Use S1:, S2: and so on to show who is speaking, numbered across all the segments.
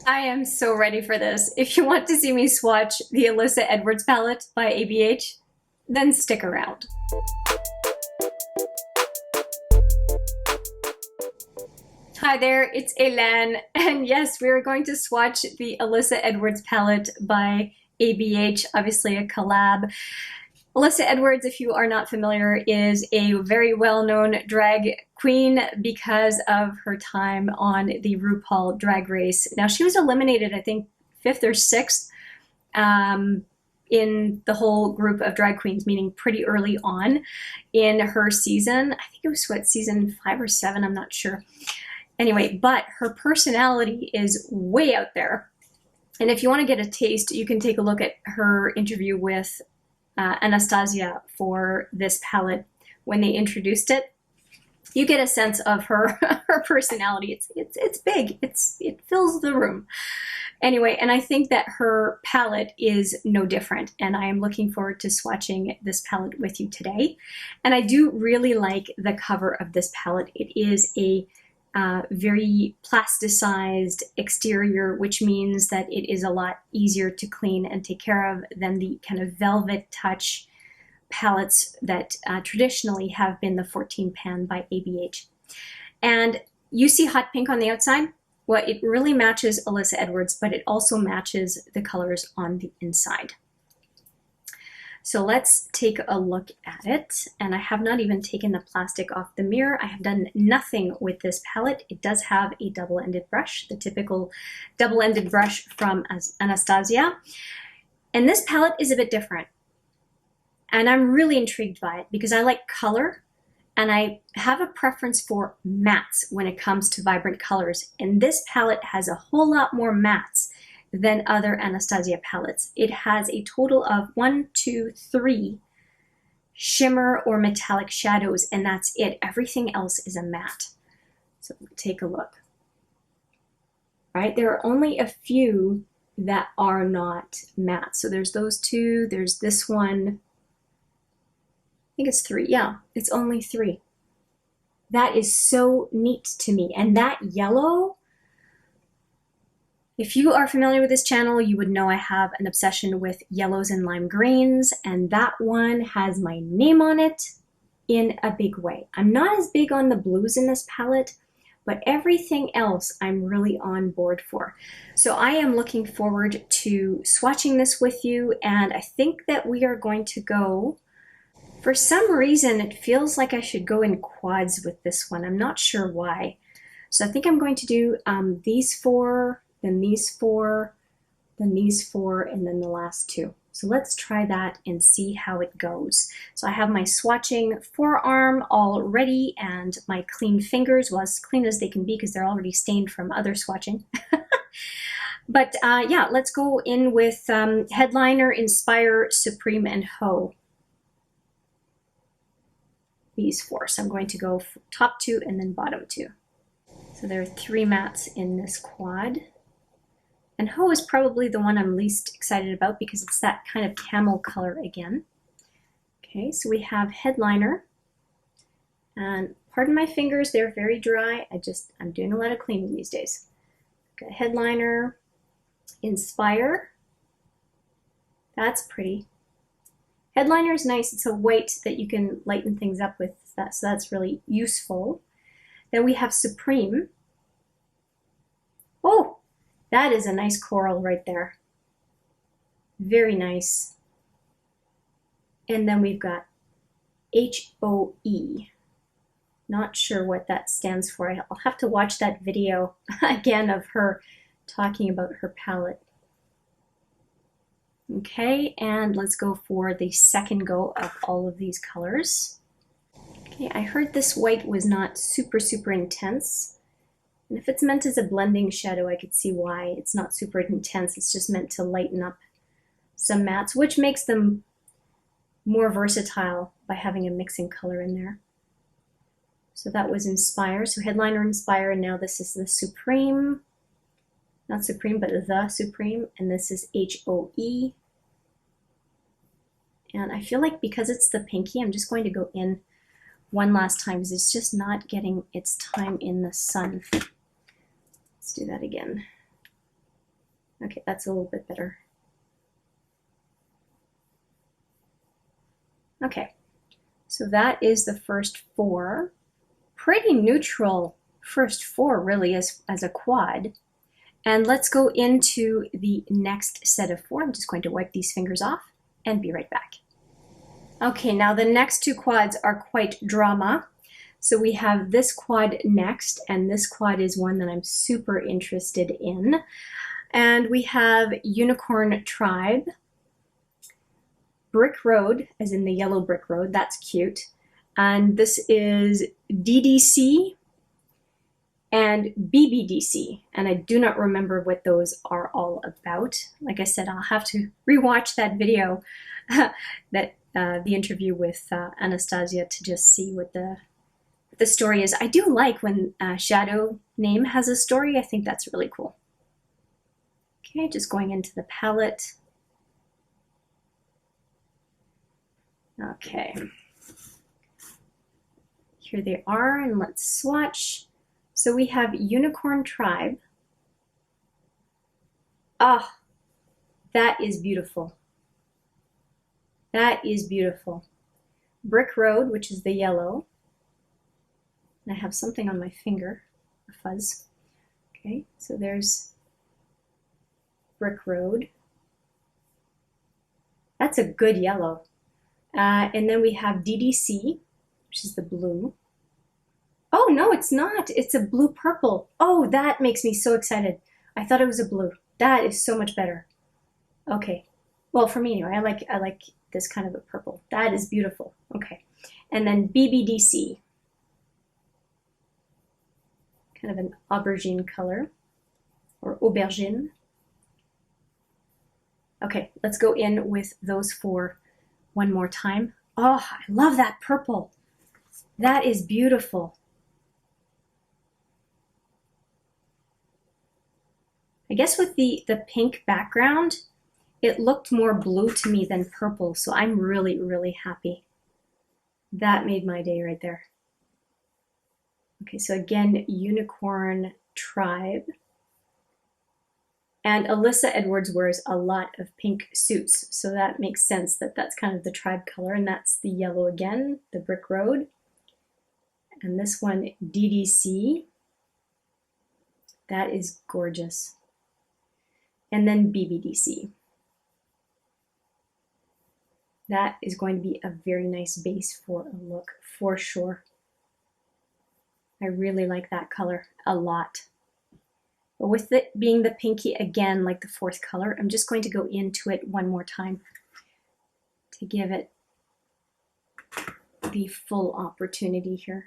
S1: I am so ready for this. If you want to see me swatch the Alyssa Edwards palette by ABH, then stick around. Hi there, it's Hélène, and yes, we are going to swatch the Alyssa Edwards palette by ABH, obviously a collab. Alyssa Edwards, if you are not familiar, is a very well-known drag queen because of her time on the RuPaul Drag Race. Now, she was eliminated, I think, 5th or 6th in the whole group of drag queens, meaning pretty early on in her season. I think it was, what, season 5 or 7? I'm not sure. Anyway, but her personality is way out there. And if you want to get a taste, you can take a look at her interview with Anastasia for this palette when they introduced it. You get a sense of her her personality. It's big. It fills the room. Anyway, and I think that her palette is no different, and I am looking forward to swatching this palette with you today. And I do really like the cover of this palette. It is a very plasticized exterior, which means that it is a lot easier to clean and take care of than the kind of velvet touch palettes that traditionally have been the 14 pan by ABH. And you see hot pink on the outside? Well, it really matches Alyssa Edwards, but it also matches the colors on the inside. So let's take a look at it. And I have not even taken the plastic off the mirror. I have done nothing with this palette. It does have a double-ended brush, the typical double-ended brush from Anastasia. And this palette is a bit different. And I'm really intrigued by it because I like color and I have a preference for mattes when it comes to vibrant colors. And this palette has a whole lot more mattes than other Anastasia palettes. It has a total of 1, 2, 3 shimmer or metallic shadows, and that's it. Everything else is a matte. So take a look. All right, there are only a few that are not matte. So there's those 2, there's this one. I think it's 3. Yeah, it's only 3. That is so neat to me. And that yellow, if you are familiar with this channel, you would know I have an obsession with yellows and lime greens, and that one has my name on it in a big way. I'm not as big on the blues in this palette, but everything else I'm really on board for. So I am looking forward to swatching this with you, and I think that we are going to go, for some reason, it feels like I should go in quads with this one. I'm not sure why. So I think I'm going to do these 4, then these 4, then these 4, and then the last 2. So let's try that and see how it goes. So I have my swatching forearm all ready and my clean fingers, well, as clean as they can be because they're already stained from other swatching. But yeah, let's go in with Headliner, Inspire, Supreme, and Ho. These 4. So I'm going to go top 2 and then bottom 2. So there are 3 mattes in this quad. And Ho is probably the one I'm least excited about because it's that kind of camel color again. Okay, so we have Headliner. And pardon my fingers, they're very dry. I'm doing a lot of cleaning these days. Got Headliner, Inspire. That's pretty. Headliner is nice. It's a white that you can lighten things up with, so that's really useful. Then we have Supreme. Oh! That is a nice coral right there. Very nice. And then we've got HOE. Not sure what that stands for. I'll have to watch that video again of her talking about her palette. Okay, and let's go for the second go of all of these colors. Okay, I heard this white was not super intense. And if it's meant as a blending shadow, I could see why it's not super intense. It's just meant to lighten up some mattes, which makes them more versatile by having a mixing color in there. So that was Inspire. So Headliner, Inspire, and now this is the Supreme. Not Supreme, but the Supreme. And this is HOE. And I feel like because it's the pinky, I'm just going to go in one last time because it's just not getting its time in the sun. Let's do that again. Okay, that's a little bit better. Okay, so that is the first four. Pretty neutral first four, really, as a quad. And let's go into the next set of four. I'm just going to wipe these fingers off and be right back. Okay, now the next two quads are quite drama. So we have this quad next, and this quad is one that I'm super interested in. And we have Unicorn Tribe, Brick Road, as in the yellow brick road, that's cute. And this is DDC and BBDC, and I do not remember what those are all about. Like I said, I'll have to rewatch that video, that the interview with Anastasia, to just see what the story is. I do like when shadow name has a story. I think that's really cool. Okay, just going into the palette. Okay. Here they are, and let's swatch. So we have Unicorn Tribe. Ah, that is beautiful. That is beautiful. Brick Road, which is the yellow. And I have something on my finger, a fuzz. Okay, so there's Brick Road. That's a good yellow. And then we have DDC, which is the blue. Oh, no, it's not. It's a blue purple. Oh, that makes me so excited. I thought it was a blue. That is so much better. Okay. Well, for me anyway, I like this kind of a purple. That is beautiful. Okay. And then BBDC. Kind of an aubergine color, or aubergine. Okay, let's go in with those four one more time. Oh, I love that purple. That is beautiful. I guess with the pink background, it looked more blue to me than purple, so I'm really, really happy. That made my day right there. Okay, so again, Unicorn Tribe. And Alyssa Edwards wears a lot of pink suits, so that makes sense that that's kind of the tribe color, and that's the yellow again, the Brick Road. And this one, DDC. That is gorgeous. And then BBDC. That is going to be a very nice base for a look, for sure. I really like that color a lot. But with it being the pinky again, like the fourth color, I'm just going to go into it one more time to give it the full opportunity here.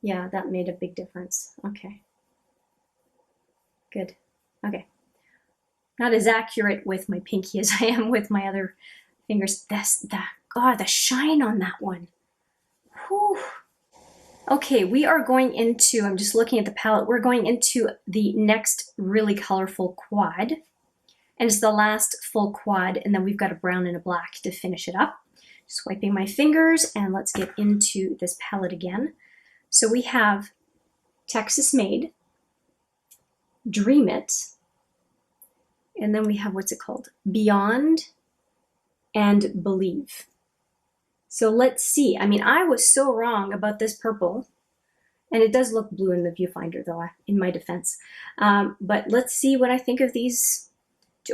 S1: Yeah, that made a big difference. Okay. Good. Okay. Not as accurate with my pinky as I am with my other fingers. God, the shine on that one. Whew. Okay, we are going into, I'm just looking at the palette, we're going into the next really colorful quad. And it's the last full quad, and then we've got a brown and a black to finish it up. Just wiping my fingers, and let's get into this palette again. So we have Texas Made, Dream It, and then we have, what's it called? Beyond and Believe. So let's see. I mean, I was so wrong about this purple, and it does look blue in the viewfinder though, in my defense. But let's see what I think of these.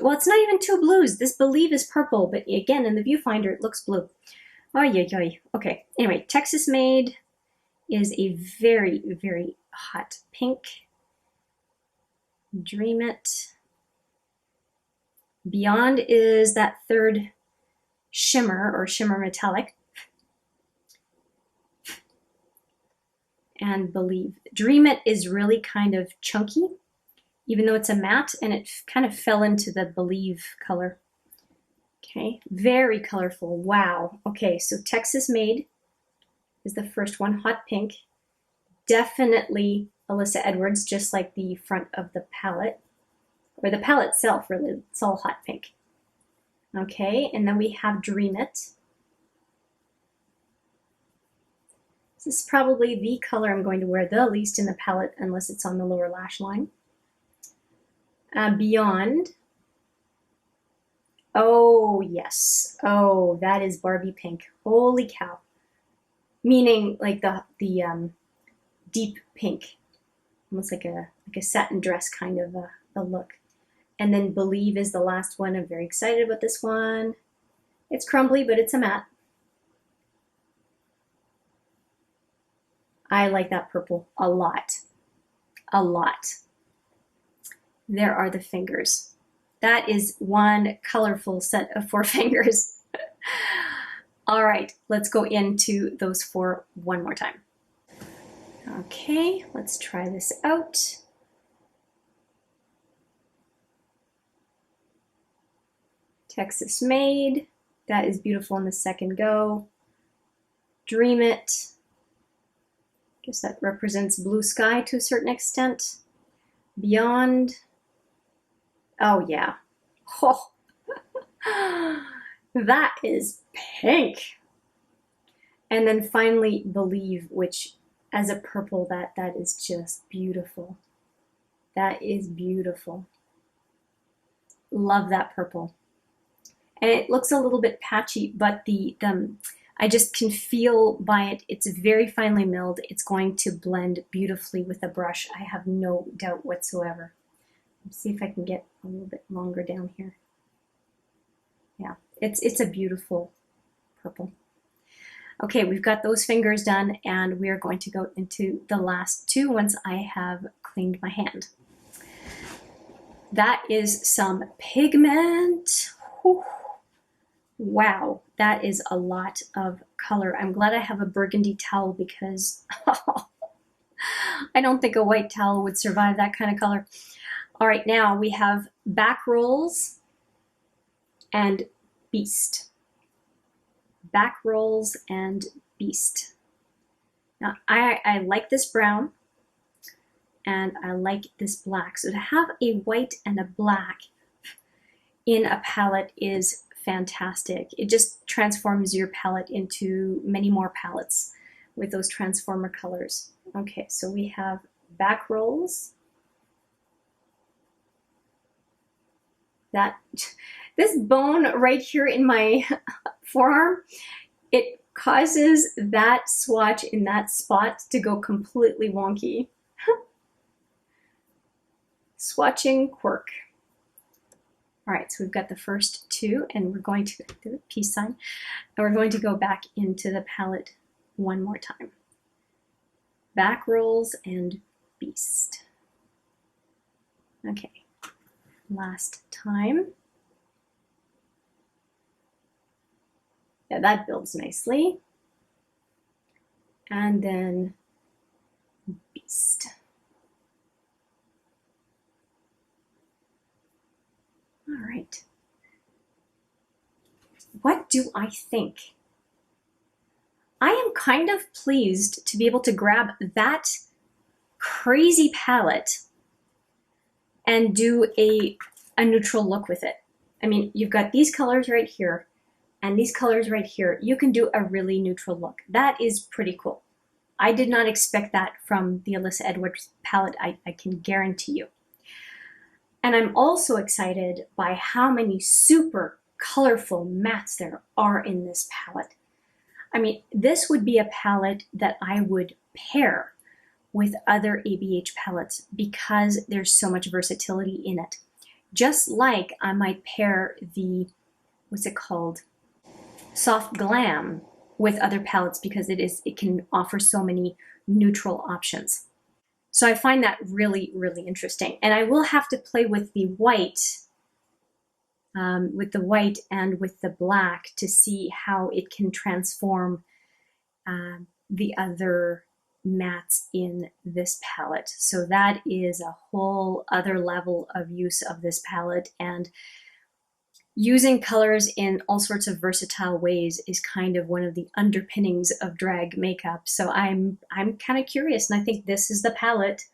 S1: Well, it's not even two blues. This Believe is purple, but again, in the viewfinder, it looks blue. Oy, oy, oy. Okay, anyway, Texas Made is a very, very hot pink. Dream It. Beyond is that third shimmer, or shimmer metallic. And Believe. Dream It is really kind of chunky, even though it's a matte, and it kind of fell into the Believe color. Okay, very colorful. Wow. Okay, so Texas Made is the first one, hot pink. Definitely Alyssa Edwards, just like the front of the palette, or the palette itself, really. It's all hot pink. Okay, and then we have Dream It. This is probably the color I'm going to wear the least in the palette, unless it's on the lower lash line. Beyond. Oh, yes. Oh, that is Barbie Pink. Holy cow. Meaning like the deep pink. Almost like a satin dress kind of a look. And then Believe is the last one. I'm very excited about this one. It's crumbly, but it's a matte. I like that purple a lot. A lot. There are the fingers. That is one colorful set of 4 fingers. All right, let's go into those 4 one more time. Okay, let's try this out. Texas Made. That is beautiful in the second go. Dream It. Guess that represents blue sky to a certain extent. Beyond. Oh yeah. Oh. That is pink. And then finally Believe, which as a purple, that is just beautiful. That is beautiful. Love that purple. And it looks a little bit patchy, but I just can feel by it, it's very finely milled. It's going to blend beautifully with a brush. I have no doubt whatsoever. Let's see if I can get a little bit longer down here. Yeah, it's a beautiful purple. Okay, we've got those fingers done, and we are going to go into the last 2 once I have cleaned my hand. That is some pigment. Whew. Wow, that is a lot of color. I'm glad I have a burgundy towel because I don't think a white towel would survive that kind of color. All right, now we have Back Rolls and Beast. Back Rolls and Beast. Now, I like this brown and I like this black. So to have a white and a black in a palette is fantastic. It just transforms your palette into many more palettes with those transformer colors. Okay, so we have Back Rolls. This bone right here in my forearm, it causes that swatch in that spot to go completely wonky. Swatching quirk. All right, so we've got the first 2, and we're going to do the peace sign, and we're going to go back into the palette one more time. Back Rolls and Beast. Okay, last time. Yeah, that builds nicely. And then Beast. All right. What do I think? I am kind of pleased to be able to grab that crazy palette and do a neutral look with it. I mean, you've got these colors right here and these colors right here. You can do a really neutral look. That is pretty cool. I did not expect that from the Alyssa Edwards palette, I can guarantee you. And I'm also excited by how many super colorful mattes there are in this palette. I mean, this would be a palette that I would pair with other ABH palettes because there's so much versatility in it. Just like I might pair the, what's it called? Soft Glam with other palettes because it can offer so many neutral options. So I find that really, really interesting. And I will have to play with the white and with the black to see how it can transform the other mattes in this palette. So that is a whole other level of use of this palette, and using colors in all sorts of versatile ways is kind of one of the underpinnings of drag makeup. So I'm kind of curious, and I think this is the palette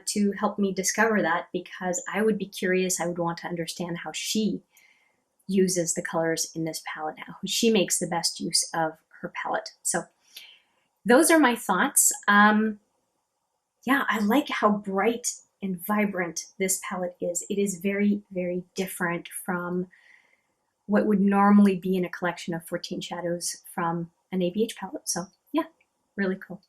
S1: to help me discover that, because I would be curious. I would want to understand how she uses the colors in this palette, how she makes the best use of her palette. So those are my thoughts. Yeah, I like how bright and vibrant this palette is. It is very, very different from what would normally be in a collection of 14 shadows from an ABH palette. So yeah, really cool.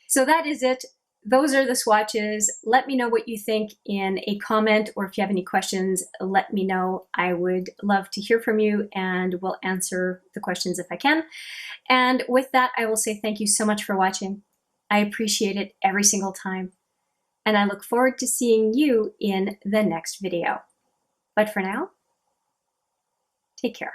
S1: So that is it. Those are the swatches. Let me know what you think in a comment, or if you have any questions, let me know. I would love to hear from you and will answer the questions if I can. And with that, I will say thank you so much for watching. I appreciate it every single time. And I look forward to seeing you in the next video. But for now, take care.